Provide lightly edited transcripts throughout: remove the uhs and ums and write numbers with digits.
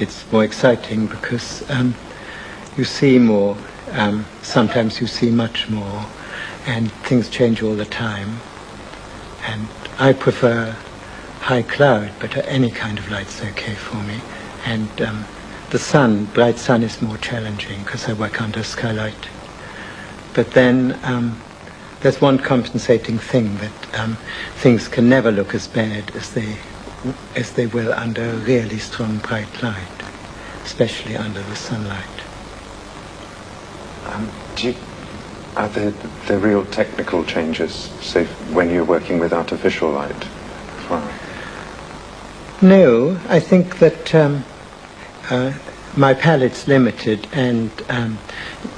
it's more exciting because you see more. Sometimes you see much more, and things change all the time. And I prefer high cloud, but any kind of light's okay for me. And the sun, bright sun, is more challenging because I work under skylight. But then there's one compensating thing, that things can never look as bad as they will under really strong bright light, especially under the sunlight. Are there real technical changes, say, when you're working with artificial light as well? No, I think that my palette's limited, and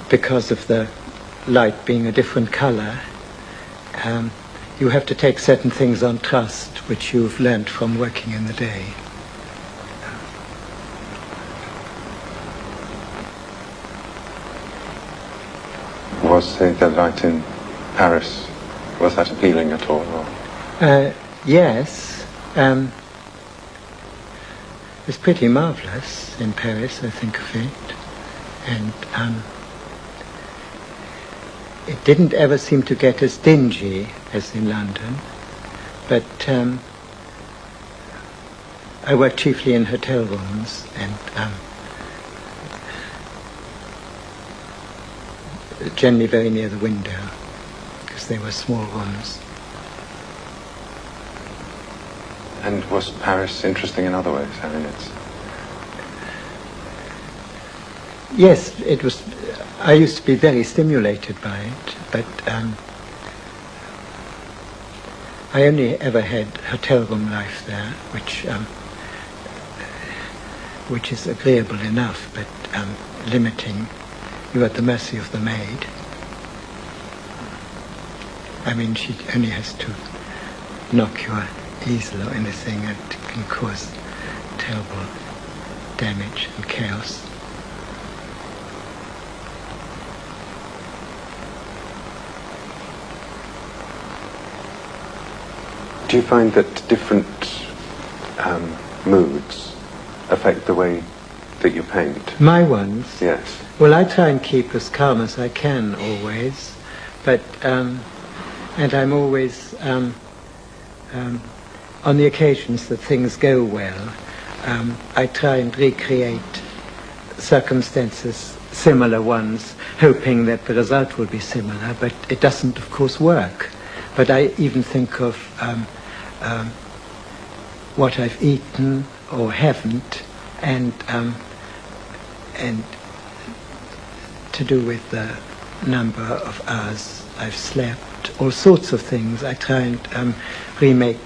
because of the light being a different color, you have to take certain things on trust, which you've learned from working in the day. Was, say, the light in Paris, was that appealing at all? Yes. It's pretty marvelous in Paris, I think of it. And it didn't ever seem to get as dingy as in London, but I worked chiefly in hotel rooms, and generally very near the window, because they were small rooms. And was Paris interesting in other ways? I mean, Yes, it was. I used to be very stimulated by it, but I only ever had hotel room life there, which is agreeable enough, but limiting. You're at the mercy of the maid. I mean, she only has to knock your easel or anything, and it can cause terrible damage and chaos. do you find that different moods affect the way that you paint? My ones? Yes. Well, I try and keep as calm as I can always, but and I'm always on the occasions that things go well, I try and recreate circumstances, similar ones, hoping that the result will be similar, but it doesn't, of course, work. But I even think of what I've eaten or haven't, and to do with the number of hours I've slept, all sorts of things. I try and remake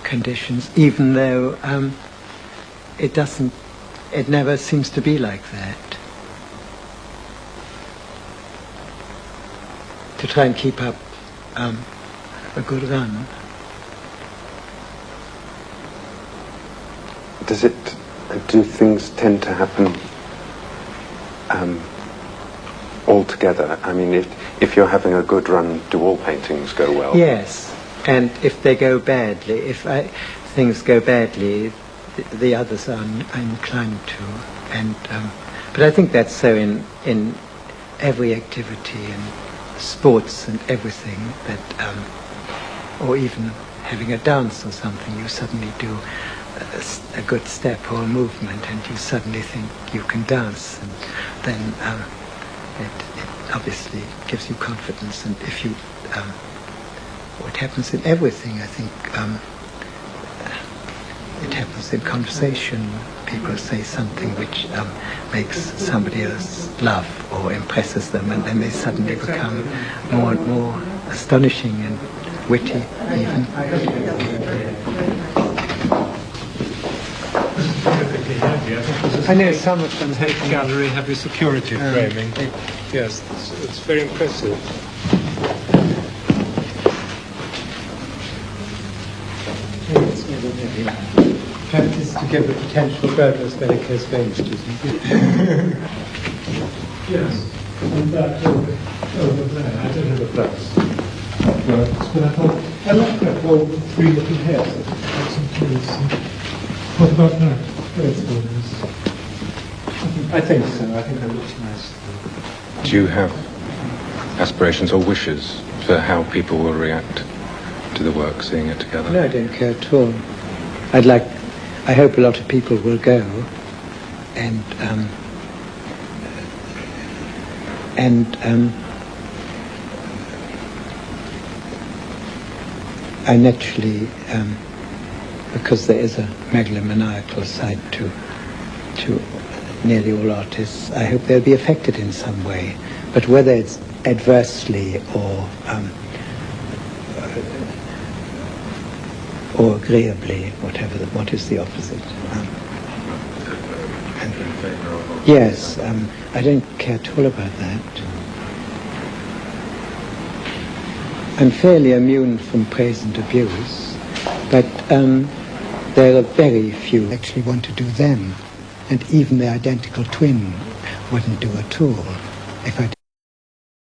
conditions, even though it never seems to be like that. To try and keep up a good run. Do things tend to happen all together? I mean, if you're having a good run, do all paintings go well? Yes, and if they go badly, things go badly, the others are inclined to. And but I think that's so in every activity, in sports and everything, that or even having a dance or something, you suddenly do a good step or a movement, and you suddenly think you can dance, and then it obviously gives you confidence. And if you, what happens in everything, I think it happens in conversation. People say something which makes somebody else laugh or impresses them, and then they suddenly become more and more astonishing and witty, even. I know some of them take gallery heavy security framing. Yes, it's very impressive. Perhaps it's to give a potential photos varicose veins, isn't it? Yes, and that over there, I don't have a place. But I thought, I like that whole three little hairs. What about that? gracefulness. I think so. I think that looks nice. Do you have aspirations or wishes for how people will react to the work, seeing it together? No, I don't care at all. I hope a lot of people will go, and I naturally, because there is a megalomaniacal side to nearly all artists, I hope they'll be affected in some way. But whether it's adversely or agreeably, what is the opposite? Yes, I don't care at all about that. I'm fairly immune from praise and abuse, but there are very few who actually want to do them, and even the identical twin wouldn't do at all if I